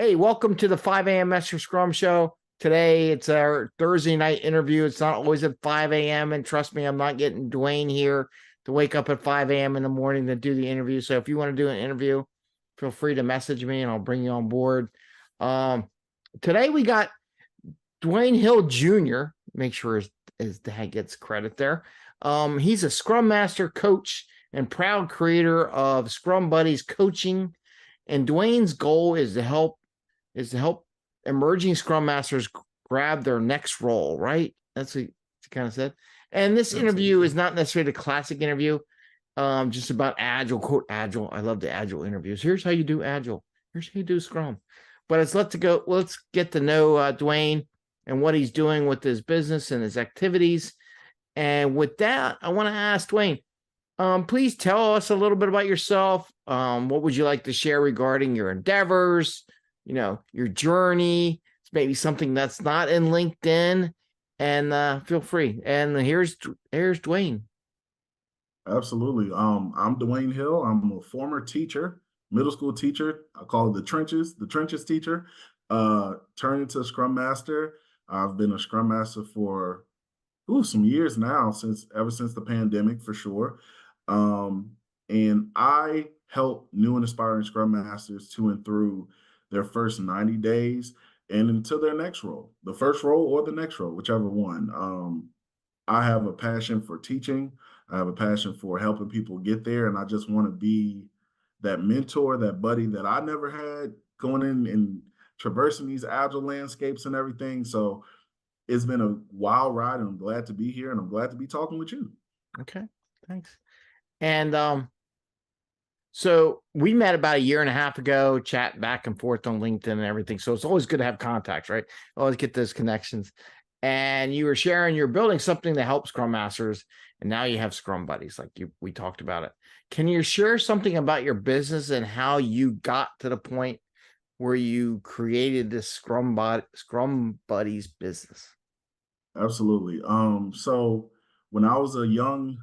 Hey, welcome to the 5 a.m. Mester Scrum Show. Today, it's our Thursday night interview. It's not always at 5 a.m. And trust me, I'm not getting Duane here to wake up at 5 a.m. in the morning to do the interview. So if you want to do an interview, feel free to message me and I'll bring you on board. Today, we got Duane Hill Jr. Make sure his dad gets credit there. He's a Scrum Master Coach and proud creator of ScrumBuddies Coaching. And Duane's goal is to help emerging Scrum Masters grab their next role, right? That's what he kind of said. And this interview is not necessarily a classic interview, just about agile, quote, agile. I love the agile interviews. Here's how you do agile. Here's how you do Scrum. But let's get to know Duane and what he's doing with his business and his activities. And with that, I want to ask Duane, please tell us a little bit about yourself. What would you like to share regarding your endeavors, your journey, maybe something that's not in LinkedIn, and feel free. And here's Duane. Absolutely. I'm Duane Hill. I'm a former teacher, middle school teacher. I call it the trenches teacher, turned into a Scrum Master. I've been a Scrum Master for some years now, ever since the pandemic, for sure. And I help new and aspiring Scrum Masters to and through their first 90 days and into their next role, the first role or the next role, whichever one. I have a passion for teaching. I have a passion for helping people get there. And I just want to be that mentor, that buddy that I never had going in and traversing these agile landscapes and everything. So it's been a wild ride, and I'm glad to be here, and I'm glad to be talking with you. Okay, thanks. And so we met about a year and a half ago, chat back and forth on LinkedIn and everything. So it's always good to have contacts, right? Always get those connections. And you were sharing, you're building something to help Scrum Masters, and now you have ScrumBuddies, like we talked about it. Can you share something about your business and how you got to the point where you created this ScrumBuddies business? Absolutely. So when I was a young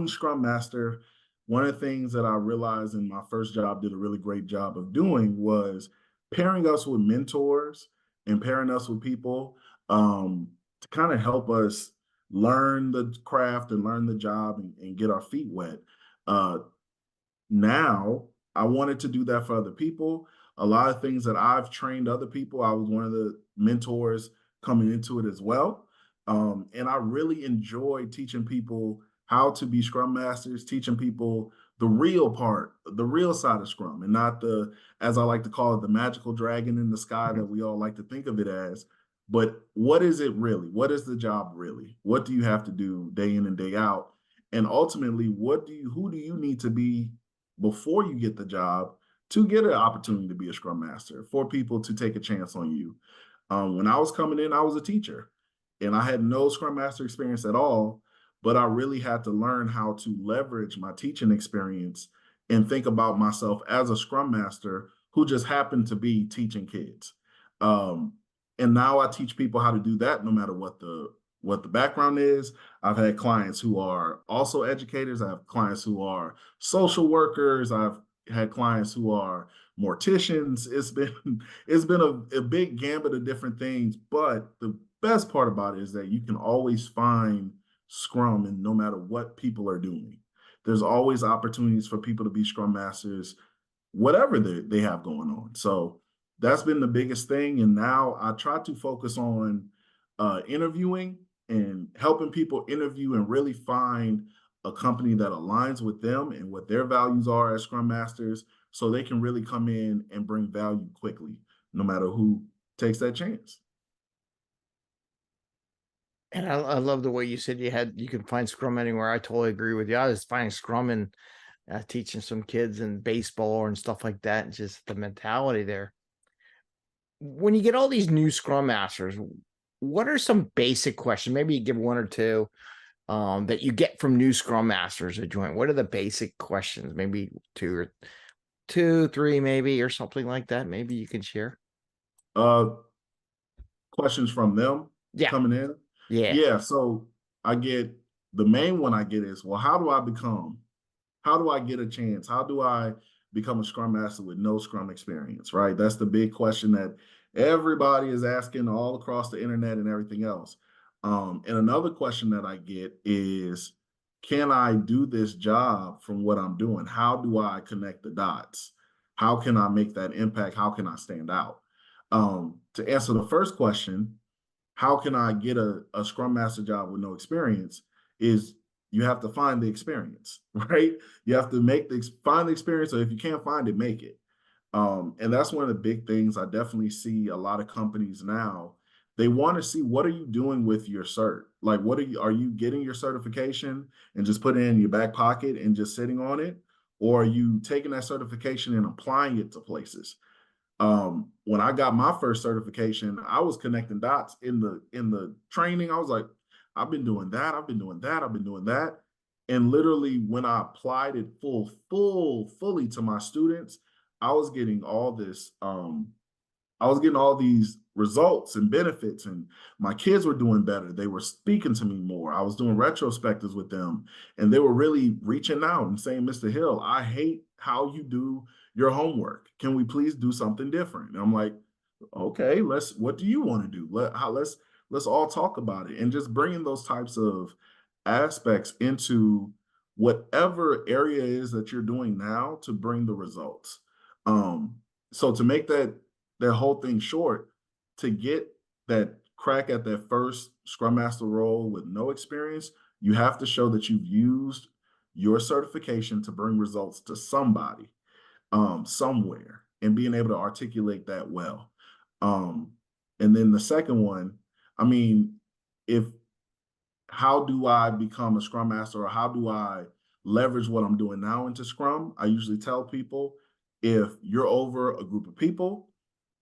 Scrum Master, one of the things that I realized in my first job did a really great job of doing was pairing us with mentors and pairing us with people to kind of help us learn the craft and learn the job and get our feet wet. Uh, Now I wanted to do that for other people. A lot of things that I've trained other people, I was one of the mentors coming into it as well. And I really enjoy teaching people how to be Scrum Masters, teaching people the real part, the real side of Scrum, and not the, as I like to call it, the magical dragon in the sky that we all like to think of it as. But what is it really? What is the job really? What do you have to do day in and day out? And ultimately, who do you need to be before you get the job to get an opportunity to be a Scrum Master, for people to take a chance on you? When I was coming in, I was a teacher and I had no Scrum Master experience at all, but I really had to learn how to leverage my teaching experience and think about myself as a Scrum Master who just happened to be teaching kids. Um, and now I teach people how to do that no matter what the background is. I've had clients who are also educators. I have clients who are social workers. I've had clients who are morticians. It's been a big gambit of different things, but the best part about it is that you can always find Scrum, and no matter what people are doing, there's always opportunities for people to be Scrum Masters, whatever they have going on. So that's been the biggest thing. And now I try to focus on interviewing and helping people interview and really find a company that aligns with them and what their values are as Scrum Masters, so they can really come in and bring value quickly, no matter who takes that chance. And I love the way you said you can find Scrum anywhere. I totally agree with you. I was finding Scrum and teaching some kids in baseball and stuff like that, and just the mentality there. When you get all these new Scrum Masters, what are some basic questions? Maybe you give one or two that you get from new Scrum Masters at join. What are the basic questions? Maybe two, three, maybe, or something like that. Maybe you can share. Uh, Questions from them Yeah. coming in. Yeah. Yeah. So the main one I get is, well, how do I get a chance? How do I become a Scrum Master with no Scrum experience, right? That's the big question that everybody is asking all across the internet and everything else. And another question that I get is, can I do this job from what I'm doing? How do I connect the dots? How can I make that impact? How can I stand out? To answer the first question, how can I get a Scrum Master job with no experience, is you have to find the experience, right? You have to find the experience, or if you can't find it, make it. And that's one of the big things I definitely see a lot of companies now. They want to see, what are you doing with your cert? Like, are you getting your certification and just putting it in your back pocket and just sitting on it? Or are you taking that certification and applying it to places? When I got my first certification, I was connecting dots in the training. I was like, I've been doing that, I've been doing that, I've been doing that. And literally when I applied it fully to my students, I was getting all this, I was getting all these results and benefits, and my kids were doing better. They were speaking to me more. I was doing retrospectives with them, and they were really reaching out and saying, Mr. Hill, I hate how you do your homework. Can we please do something different? And I'm like, okay, what do you want to do? Let's all talk about it. And just bringing those types of aspects into whatever area is that you're doing now to bring the results. So to make that whole thing short, to get that crack at that first Scrum Master role with no experience, you have to show that you've used your certification to bring results to somebody, somewhere, and being able to articulate that well. And then the second one, I mean, if how do I become a Scrum Master, or how do I leverage what I'm doing now into Scrum? I usually tell people, if you're over a group of people,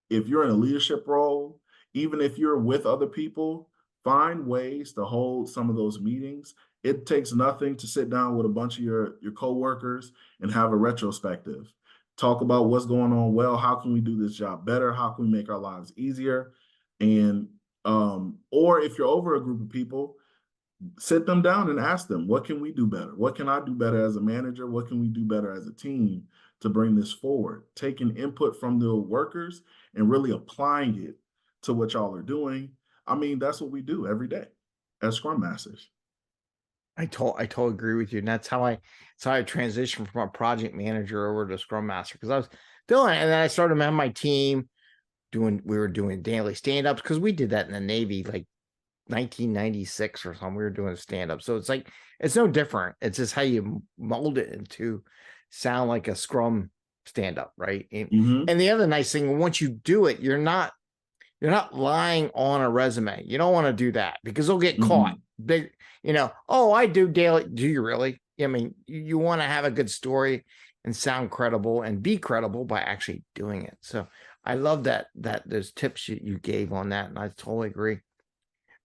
if you're in a leadership role, even if you're with other people, find ways to hold some of those meetings. It takes nothing to sit down with a bunch of your coworkers and have a retrospective. Talk about what's going on well, how can we do this job better? How can we make our lives easier? And or if you're over a group of people, sit them down and ask them, what can we do better? What can I do better as a manager? What can we do better as a team to bring this forward? Taking input from the workers and really applying it to what y'all are doing. I mean, that's what we do every day as Scrum Masters. I totally agree with you. And that's how I transitioned from a project manager over to Scrum Master, because I was doing it, and then I started having my team we were doing daily stand-ups, because we did that in the Navy like 1996 or something. We were doing stand-up. So it's like, it's no different. It's just how you mold it into sound like a Scrum stand-up, right? And the other nice thing, once you do it, you're not lying on a resume. You don't want to do that, because they'll get caught. Big, oh, I do daily. Do you really? I mean, you want to have a good story and sound credible and be credible by actually doing it. So I love that those tips you gave on that, and I totally agree.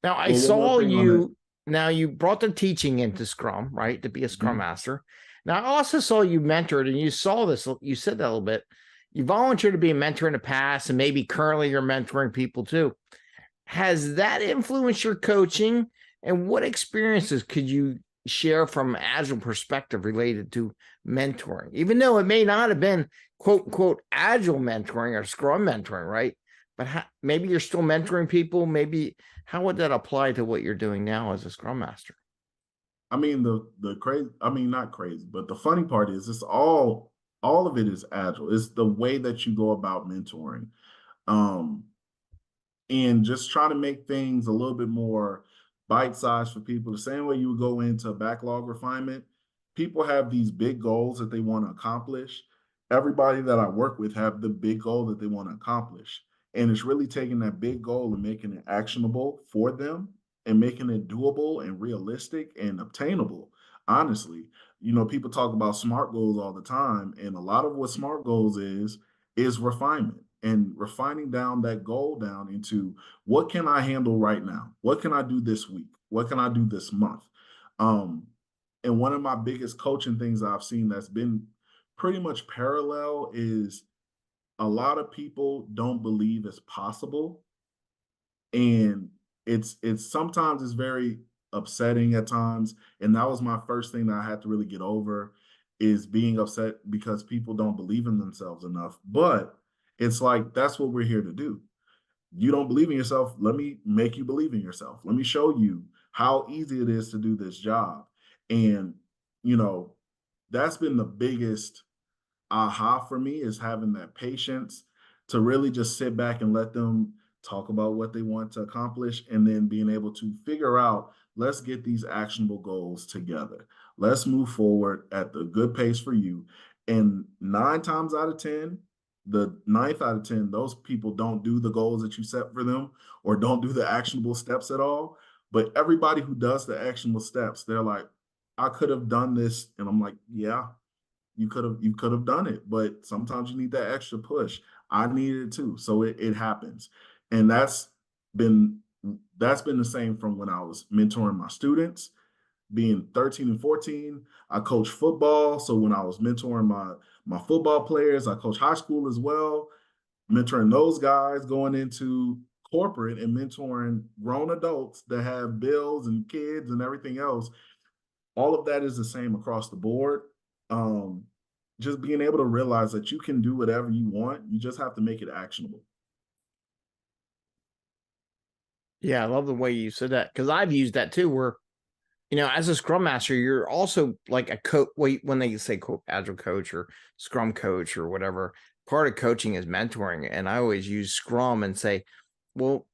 Now I saw you. Now you brought the teaching into Scrum, right, to be a Scrum Master. Now I also saw you mentored, and you saw this. You said that a little bit. You volunteered to be a mentor in the past, and maybe currently you're mentoring people too. Has that influenced your coaching? And what experiences could you share from an agile perspective related to mentoring? Even though it may not have been quote unquote agile mentoring or Scrum mentoring, right? But maybe you're still mentoring people. Maybe how would that apply to what you're doing now as a Scrum Master? I mean, the crazy, I mean, not crazy, but the funny part is, it's all of it is agile. It's the way that you go about mentoring. Um, and just try to make things a little bit more bite-sized for people. The same way you would go into backlog refinement, people have these big goals that they want to accomplish. Everybody that I work with have the big goal that they want to accomplish. And it's really taking that big goal and making it actionable for them, and making it doable and realistic and obtainable. Honestly, people talk about SMART goals all the time, and a lot of what SMART goals is refinement, and refining down that goal down into, what can I handle right now? What can I do this week? What can I do this month? And one of my biggest coaching things I've seen that's been pretty much parallel is, a lot of people don't believe it's possible. And it's sometimes it's very upsetting at times. And that was my first thing that I had to really get over, is being upset because people don't believe in themselves enough. But it's like, that's what we're here to do. You don't believe in yourself. Let me make you believe in yourself. Let me show you how easy it is to do this job. And, you know, that's been the biggest aha for me, is having that patience to really just sit back and let them talk about what they want to accomplish, and then being able to figure out, let's get these actionable goals together. Let's move forward at the good pace for you. And 9 times out of 10, the ninth out of 10, those people don't do the goals that you set for them, or don't do the actionable steps at all. But everybody who does the actionable steps, they're like, I could have done this. And I'm like, yeah, you could have done it, but sometimes you need that extra push. I needed it too. So it happens. And been that's been the same from when I was mentoring my students, being 13 and 14. I coach football. So when I was mentoring my football players, I coach high school as well, mentoring those guys, going into corporate and mentoring grown adults that have bills and kids and everything else. All of that is the same across the board. Um, just being able to realize that you can do whatever you want. You just have to make it actionable. Yeah, I love the way you said that, because I've used that too, where, as a Scrum Master, you're also like a coach. When they say agile coach or Scrum coach or whatever, part of coaching is mentoring. And I always use Scrum and say, well,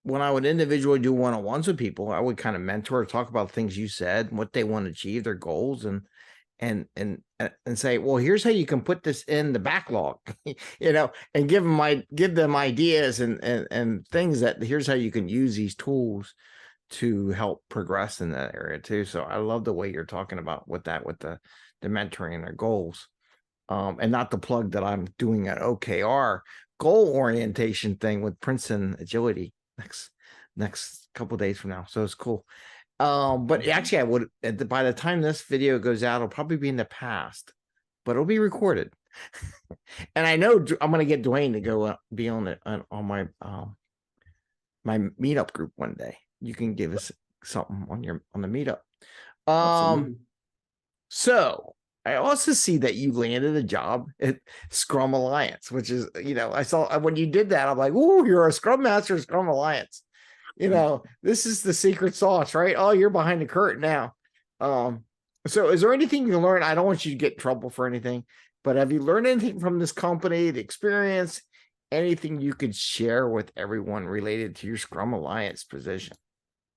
when I would individually do one-on-ones with people, I would kind of mentor, talk about things you said, what they want to achieve, their goals, and say, well, here's how you can put this in the backlog, and give them ideas and things, that here's how you can use these tools to help progress in that area too. So I love the way you're talking about with the mentoring and their goals. And not the plug that I'm doing an OKR goal orientation thing with Princeton Agility next couple of days from now. So it's cool. But actually, I would, by the time this video goes out, it'll probably be in the past, but it'll be recorded. And I know I'm going to get Duane to go be on it on my my meetup group one day. You can give us something on the meetup. Absolutely. So I also see that you landed a job at Scrum Alliance, which is, I saw when you did that, I'm like, oh, you're a Scrum Master, Scrum Alliance. This is the secret sauce, right? Oh, you're behind the curtain now. So is there anything you learned? I don't want you to get in trouble for anything, but have you learned anything from this company, the experience, anything you could share with everyone related to your Scrum Alliance position?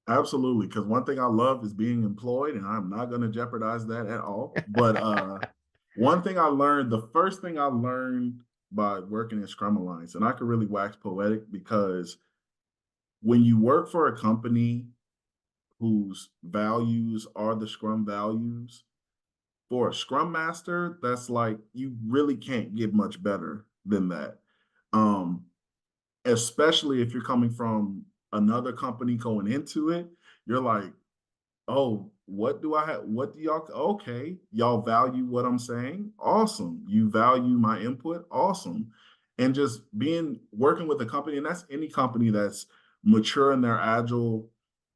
Absolutely. Because one thing I love is being employed, and I'm not going to jeopardize that at all. But one thing I learned, the first thing I learned by working at Scrum Alliance, and I could really wax poetic, because when you work for a company whose values are the Scrum values, for a Scrum Master, that's like, you really can't get much better than that. Um, Especially if you're coming from another company going into it, you're like, oh, what do I have? What do y'all? Okay, y'all value what I'm saying. Awesome. You value my input. Awesome. And just working with a company, and that's any company that's mature in their agile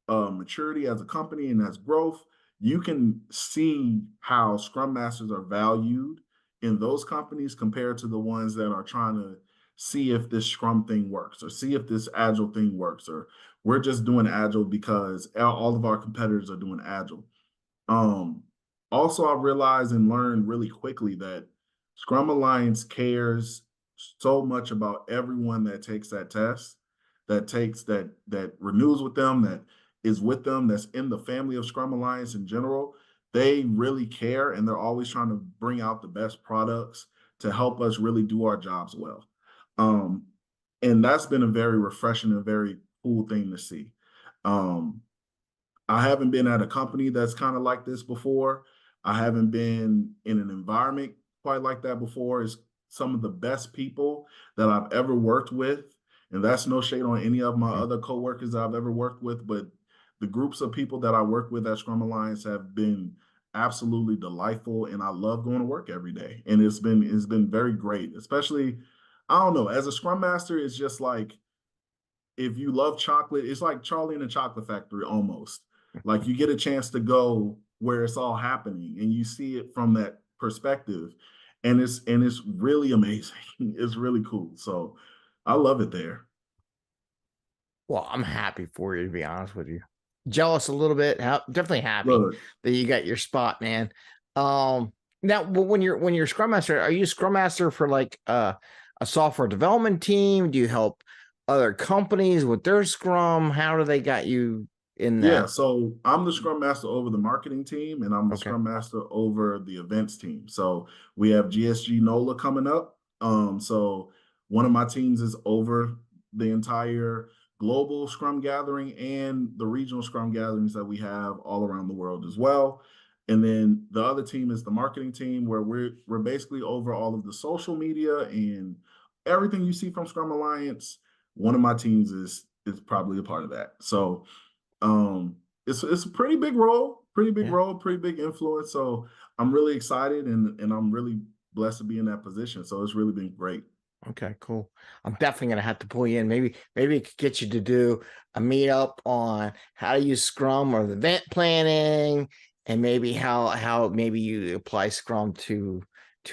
maturity as a company and as growth, you can see how Scrum Masters are valued in those companies compared to the ones that are trying to see if this Scrum thing works, or see if this Agile thing works, or we're just doing Agile because all of our competitors are doing Agile. Um, Also, I realized and learned really quickly that Scrum Alliance cares so much about everyone that takes that test, that renews with them, that is with them, that's in the family of Scrum Alliance in general. They really care, and they're always trying to bring out the best products to help us really do our jobs well. Um, and that's been a very refreshing and very cool thing to see. Um, I haven't been at a company that's kind of like this before. I haven't been in an environment quite like that before. It's some of the best people that I've ever worked with. And that's no shade on any of my other coworkers I've ever worked with, but the groups of people that I work with at Scrum Alliance have been absolutely delightful. And I love going to work every day. And it's been very great, especially, I don't know, as a Scrum Master, it's just like, if you love chocolate, it's like Charlie and the Chocolate Factory almost. Like, you get a chance to go where it's all happening, and you see it from perspective, and it's really amazing. It's really cool. So I love it there. Well, I'm happy for you, to be honest with you. Jealous a little bit, definitely happy Look, that you got your spot, man. Now when you're Scrum Master, are you a Scrum Master for like a software development team? Do you help other companies with their Scrum? How do they got you in yeah, that? so I'm the Scrum Master over the marketing team, and I'm the Okay. Scrum Master over the events team. So we have GSG NOLA coming up. So one of my teams is over the entire global Scrum gathering and the regional Scrum gatherings that we have all around the world as well. And then the other team is the marketing team, where we're basically over all of the social media and everything you see from Scrum Alliance. One of my teams is probably a part of that. So it's a pretty big Yeah. role, pretty big influence. So I'm really excited, and I'm really blessed to be in that position. So it's really been great. Okay, cool. I'm definitely gonna have to pull you in. Maybe it could get you to do a meetup on how to use Scrum or the event planning, and maybe how maybe you apply Scrum to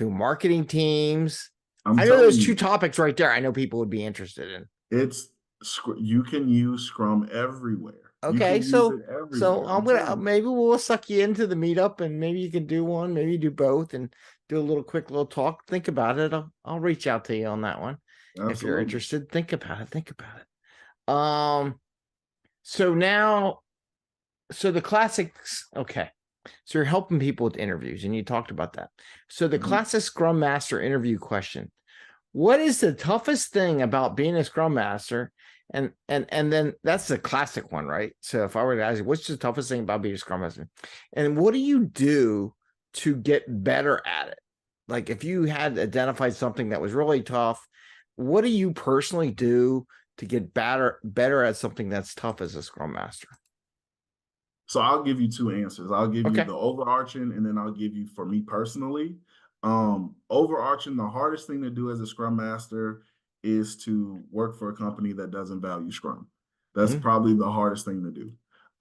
marketing teams. I'm I know telling those two you, topics right there. I know people would be interested in. it's you can use Scrum everywhere. You Okay, can use so it everywhere. I'm I'm gonna telling you, maybe we'll suck you into the meetup, and maybe you can do one, maybe you do both, and do a little quick little talk. Think about it. I'll reach out to you on that one if you're absolutely. interested. Think about it. Think about it. So now, so the classics. Okay, so you're helping people with interviews, and you talked about that. So the Mhm. classic Scrum Master interview question: what is the toughest thing about being a Scrum Master? And then that's the classic one, right? So if I were to ask you, what's the toughest thing about being a Scrum Master? And what do you do to get better at it? Like if you had identified something that was really tough, what do you personally do to get better at something that's tough as a Scrum Master? So I'll give you two answers. I'll give you Okay. the overarching, and then I'll give you, for me personally, overarching, the hardest thing to do as a Scrum Master is to work for a company that doesn't value Scrum. That's Mhm. probably the hardest thing to do.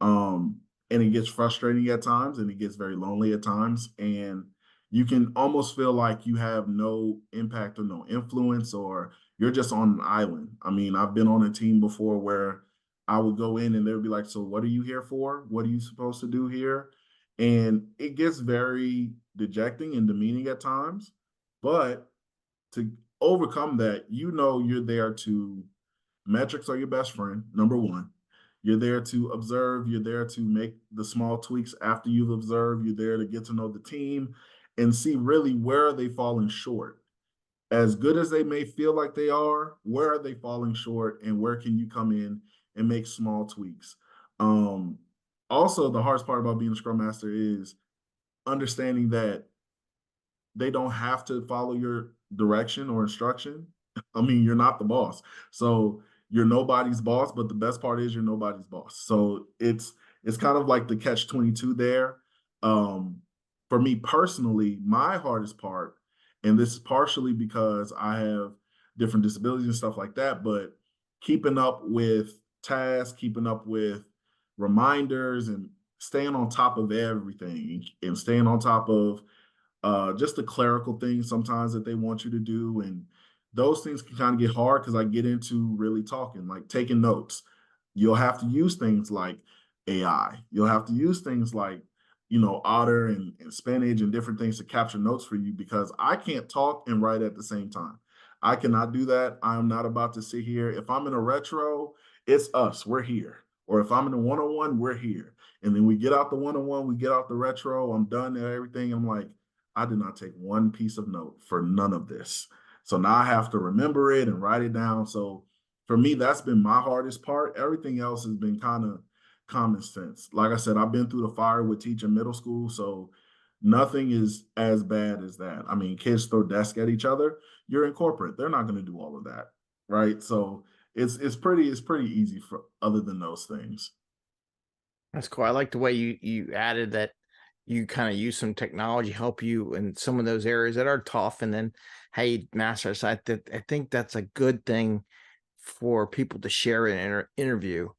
Um, and it gets frustrating at times, and it gets very lonely at times. And you can almost feel like you have no impact or no influence, or you're just on an island. I mean, I've been on a team before where I would go in and they would be like, "So what are you here for? What are you supposed to do here?" And it gets very dejecting and demeaning at times. But to overcome that, you're there to, metrics are your best friend, number one. You're there to observe, you're there to make the small tweaks after you've observed, you're there to get to know the team and see really where are they falling short. As good as they may feel like they are, where are they falling short, and where can you come in and make small tweaks? Um, Also, the hardest part about being a Scrum Master is understanding that they don't have to follow your direction or instruction. I mean, you're not the boss. So you're nobody's boss, but the best part is you're nobody's boss. So it's kind of like the catch 22 there. Um, for me personally, my hardest part, and this is partially because I have different disabilities and stuff like that, but keeping up with tasks, keeping up with reminders, and staying on top of everything, and staying on top of just the clerical things sometimes that they want you to do. And those things can kind of get hard because I get into really talking, like taking notes. You'll have to use things like AI. You'll have to use things like, Otter and Spinach and different things to capture notes for you, because I can't talk and write at the same time. I cannot do that. I'm not about to sit here. If I'm in a retro, it's us. We're here. Or if I'm in a one-on-one, we're here. And then we get out the one-on-one, we get out the retro. I'm done and everything. I'm like, I did not take one piece of note for none of this. So now I have to remember it and write it down. So for me, that's been my hardest part. Everything else has been kind of common sense. Like I said, I've been through the fire with teaching middle school. So nothing is as bad as that. I mean, kids throw desks at each other. You're in corporate. They're not going to do all of that. Right. So it's pretty easy for other than those things. That's cool. I like the way you added that you kind of use some technology help you in some of those areas that are tough, and then how you master. So I think that's a good thing for people to share in an interview.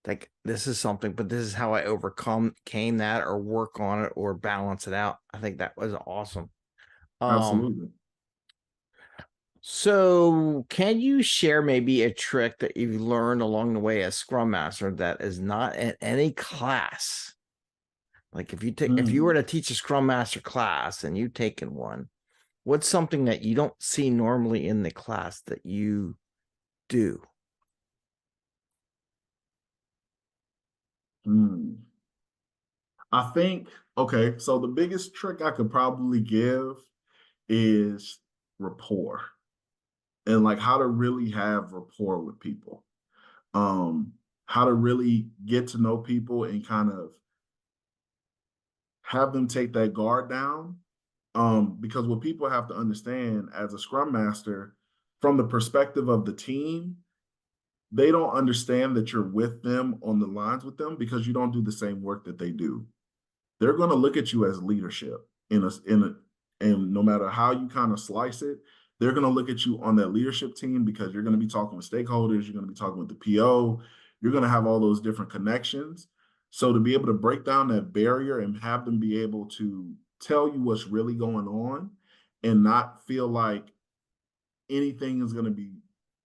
Like this is something, but this is how I overcome came that or work on it or balance it out. I think that was awesome. Um, Absolutely. so can you share maybe a trick that you've learned along the way as Scrum Master that is not in any class? Like if you were Hmm. to teach a Scrum Master class and you've taken one, what's something that you don't see normally in the class that you do? Hmm. I think, okay, so the biggest trick I could probably give is rapport and like how to really have rapport with people. Um, how to really get to know people and kind of have them take that guard down. Because what people have to understand as a scrum master, from the perspective of the team, they don't understand that you're with them on the lines with them because you don't do the same work that they do. They're going to look at you as leadership and no matter how you kind of slice it, they're going to look at you on that leadership team because you're going to be talking with stakeholders, you're going to be talking with the PO, you're going to have all those different connections. So to be able to break down that barrier and have them be able to tell you what's really going on and not feel like anything is going to be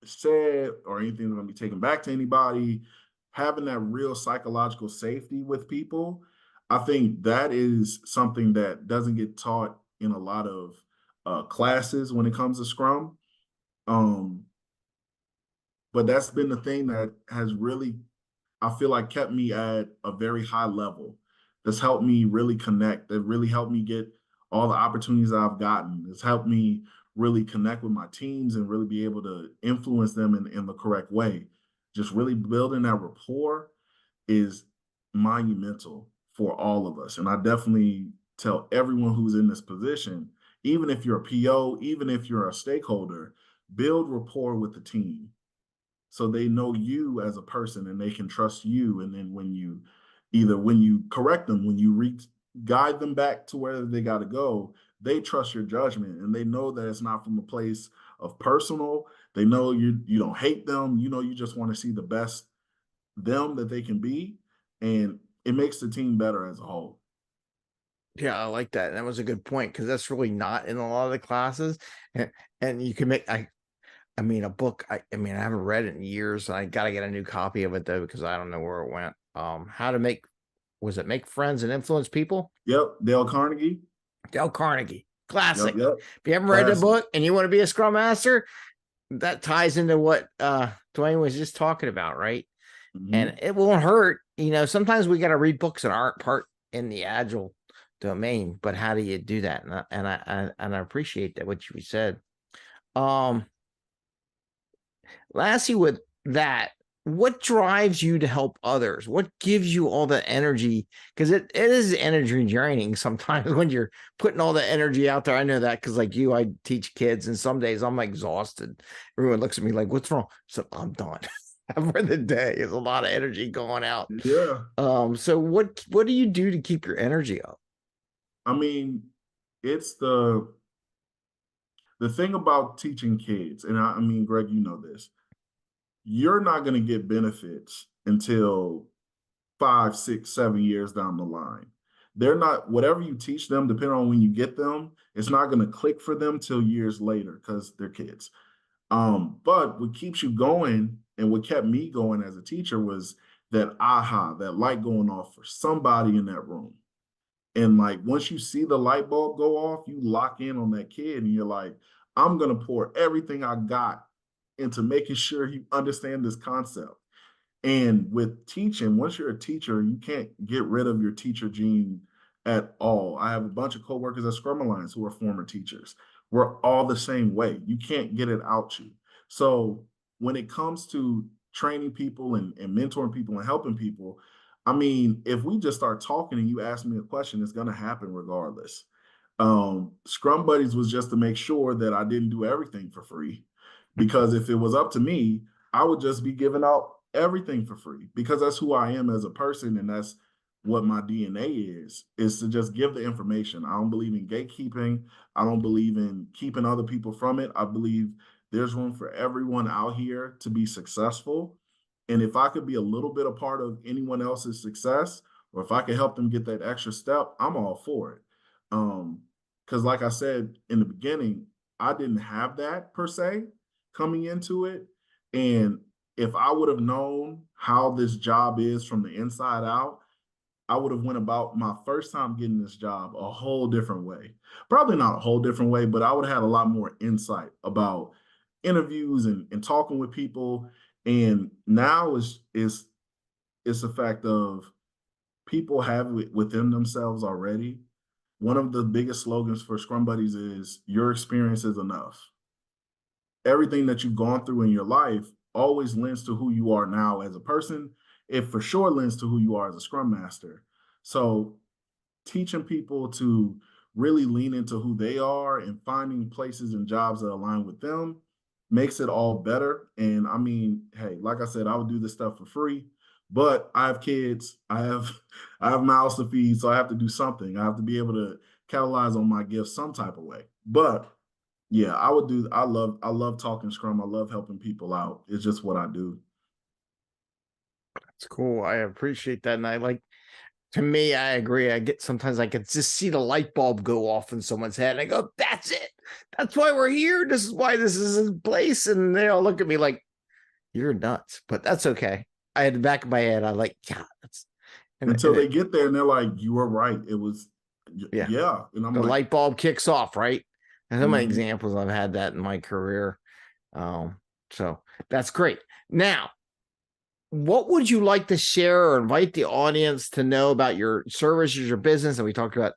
said or anything is going to be taken back to anybody, having that real psychological safety with people, I think that is something that doesn't get taught in a lot of classes when it comes to Scrum. Um, but that's been the thing that has really, I feel like, kept me at a very high level. That's helped me really connect. That really helped me get all the opportunities I've gotten. It's helped me really connect with my teams and really be able to influence them in the correct way. Just really building that rapport is monumental for all of us. And I definitely tell everyone who's in this position, even if you're a PO, even if you're a stakeholder, build rapport with the team so they know you as a person and they can trust you. And then when you correct them, when you guide them back to where they got to go, they trust your judgment and they know that it's not from a place of personal. They know you don't hate them. You know, you just want to see the best them that they can be, and it makes the team better as a whole. Yeah, I like that. That was a good point because that's really not in a lot of the classes. And you can make I mean a book. I mean I haven't read it in years. I got to get a new copy of it though because I don't know where it went. How to make was it make friends and influence people? Yep, Dale Carnegie. Dale Carnegie, Yep, classic. yep. If you haven't read the Classic. book and you want to be a Scrum Master, that ties into what Duane was just talking about, right? And Hmm. it won't hurt. You know, sometimes we got to read books that aren't part in the agile domain, but how do you do that? And I appreciate that what you said. Um, Lastly, with that, what drives you to help others? What gives you all that energy? Because it is energy draining sometimes when you're putting all the energy out there. I know that because, like you, I teach kids, and some days I'm exhausted. Everyone looks at me like, "What's wrong?" So I'm done for the day. There's a lot of energy going out. Yeah. So what do you do to keep your energy up? I mean, it's the thing about teaching kids, and I mean, Greg, you know this, you're not going to get benefits until 5, 6, 7 years down the line. They're not, whatever you teach them, depending on when you get them, it's not going to click for them till years later because they're kids. But what keeps you going and what kept me going as a teacher was that aha, that light going off for somebody in that room. And like once you see the light bulb go off, you lock in on that kid and you're like, I'm gonna pour everything I got into making sure you understand this concept. And with teaching, once you're a teacher, you can't get rid of your teacher gene at all. I have a bunch of coworkers at Scrum Alliance who are former teachers. We're all the same way. You can't get it out you. So when it comes to training people and mentoring people and helping people, I mean, if we just start talking and you ask me a question, it's going to happen regardless. Scrum Buddies was just to make sure that I didn't do everything for free. Because if it was up to me, I would just be giving out everything for free because that's who I am as a person and that's what my DNA is to just give the information. I don't believe in gatekeeping. I don't believe in keeping other people from it. I believe there's room for everyone out here to be successful. And if I could be a little bit a part of anyone else's success, or if I could help them get that extra step, I'm all for it. Um, Because like I said in the beginning, I didn't have that per se coming into it. And if I would have known how this job is from the inside out, I would have went about my first time getting this job a whole different way. Probably not a whole different way, but I would have had a lot more insight about interviews and talking with people. And now it's a fact of people have it within themselves already. One of the biggest slogans for Scrum Buddies is your experience is enough. Everything that you've gone through in your life always lends to who you are now as a person. It for sure lends to who you are as a Scrum Master. So teaching people to really lean into who they are and finding places and jobs that align with them makes it all better. And I mean, hey, like I said, I would do this stuff for free, but I have kids, I have mouths to feed, so I have to do something. I have to be able to capitalize on my gifts some type of way. But yeah, I love talking Scrum. I love helping people out. It's just what I do. It's cool. I appreciate that. And I like, to me, I agree. Sometimes I can just see the light bulb go off in someone's head. And I go, that's it. That's why we're here. This is why this is in place. And they all look at me like, you're nuts, but that's okay. I had the back of my head. I like, yeah, that's Until they get there and they're like, you were right. It was, yeah. And I'm the like, light bulb kicks off, right? And so many mhm. examples I've had that in my career. So that's great. Now, what would you like to share or invite the audience to know about your services, your business? And we talked about,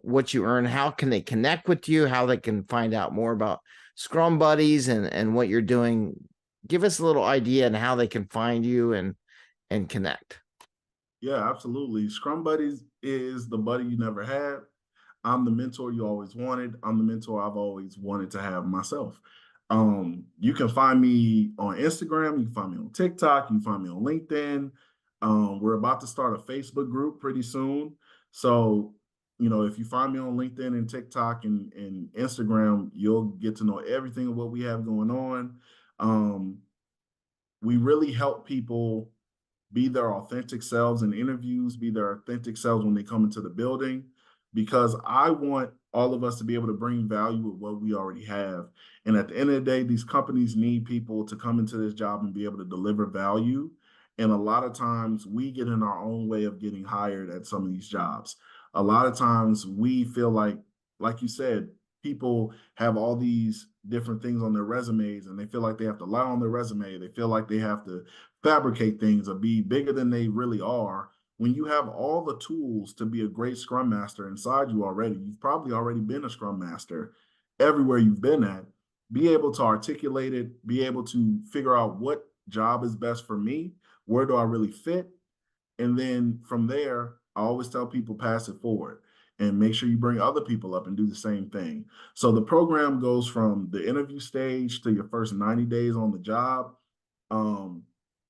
what you earn, how can they connect with you, how they can find out more about Scrum Buddies and what you're doing. Give us a little idea on how they can find you and connect. Yeah, absolutely. Scrum Buddies is the buddy you never had. I'm the mentor you always wanted. I'm the mentor I've always wanted to have myself. You can find me on Instagram. You can find me on TikTok. You can find me on LinkedIn. We're about to start a Facebook group pretty soon. So, if you find me on LinkedIn and TikTok and Instagram, you'll get to know everything of what we have going on. We really help people be their authentic selves in interviews, be their authentic selves when they come into the building, because I want all of us to be able to bring value with what we already have. And at the end of the day, these companies need people to come into this job and be able to deliver value. And a lot of times we get in our own way of getting hired at some of these jobs. A lot of times we feel like you said, people have all these different things on their resumes and they feel like they have to lie on their resume. They feel like they have to fabricate things or be bigger than they really are. When you have all the tools to be a great Scrum Master inside you already, you've probably already been a Scrum Master everywhere you've been at. Be able to articulate it, be able to figure out what job is best for me, where do I really fit, and then from there, I always tell people pass it forward and make sure you bring other people up and do the same thing. So the program goes from the interview stage to your first 90 days on the job. Um,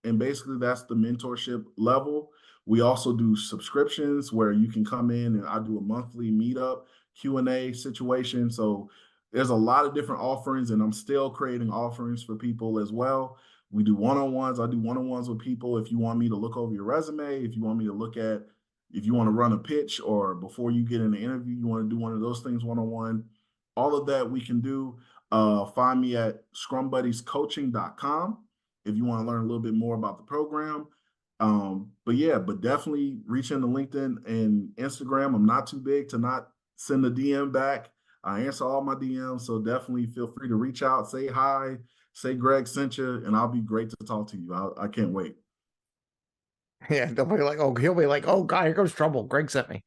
and basically that's the mentorship level. We also do subscriptions where you can come in and I do a monthly meetup Q&A situation. So there's a lot of different offerings and I'm still creating offerings for people as well. We do one-on-ones. I do one-on-ones with people. If you want me to look over your resume, if you want me to look at, if you want to run a pitch or before you get in the interview, you want to do one of those things one-on-one, all of that we can do. Find me at ScrumBuddiesCoaching.com if you want to learn a little bit more about the program. But definitely reach into LinkedIn and Instagram. I'm not too big to not send a DM back. I answer all my DMs, so definitely feel free to reach out, say hi, say Greg sent you, and I'll be great to talk to you. I can't wait. Yeah, they'll be like, oh, he'll be like, oh God, here comes trouble. Greg sent me.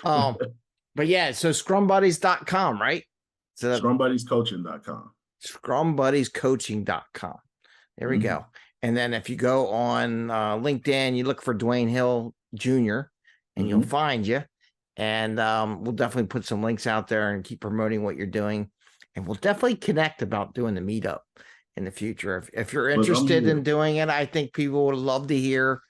But yeah, so scrumbuddies.com, right? So ScrumBuddiesCoaching.com. ScrumBuddiesCoaching.com. There we go. And then if you go on LinkedIn, you look for Duane Hill Jr. and you'll find you. And we'll definitely put some links out there and keep promoting what you're doing. And we'll definitely connect about doing the meetup in the future. If you're interested in doing it, I think people would love to hear,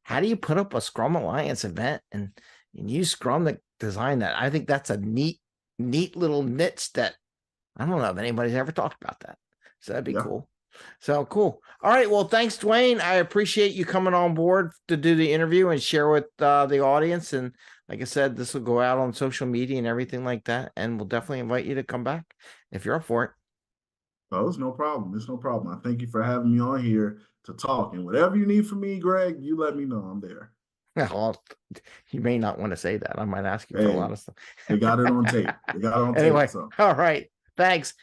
how do you put up a Scrum Alliance event and use Scrum to design that? I think that's a neat little niche that I don't know if anybody's ever talked about that. So that'd be cool. So cool. All right. Well, thanks, Duane. I appreciate you coming on board to do the interview and share with the audience. And like I said, this will go out on social media and everything like that. And we'll definitely invite you to come back if you're up for it. Oh, it's no problem. It's no problem. I thank you for having me on here to talk. And whatever you need from me, Greg, you let me know. I'm there. Well, you may not want to say that. I might ask you for a Hey, lot of stuff. they got it on tape. They got it on tape. Anyway, So all right. Thanks.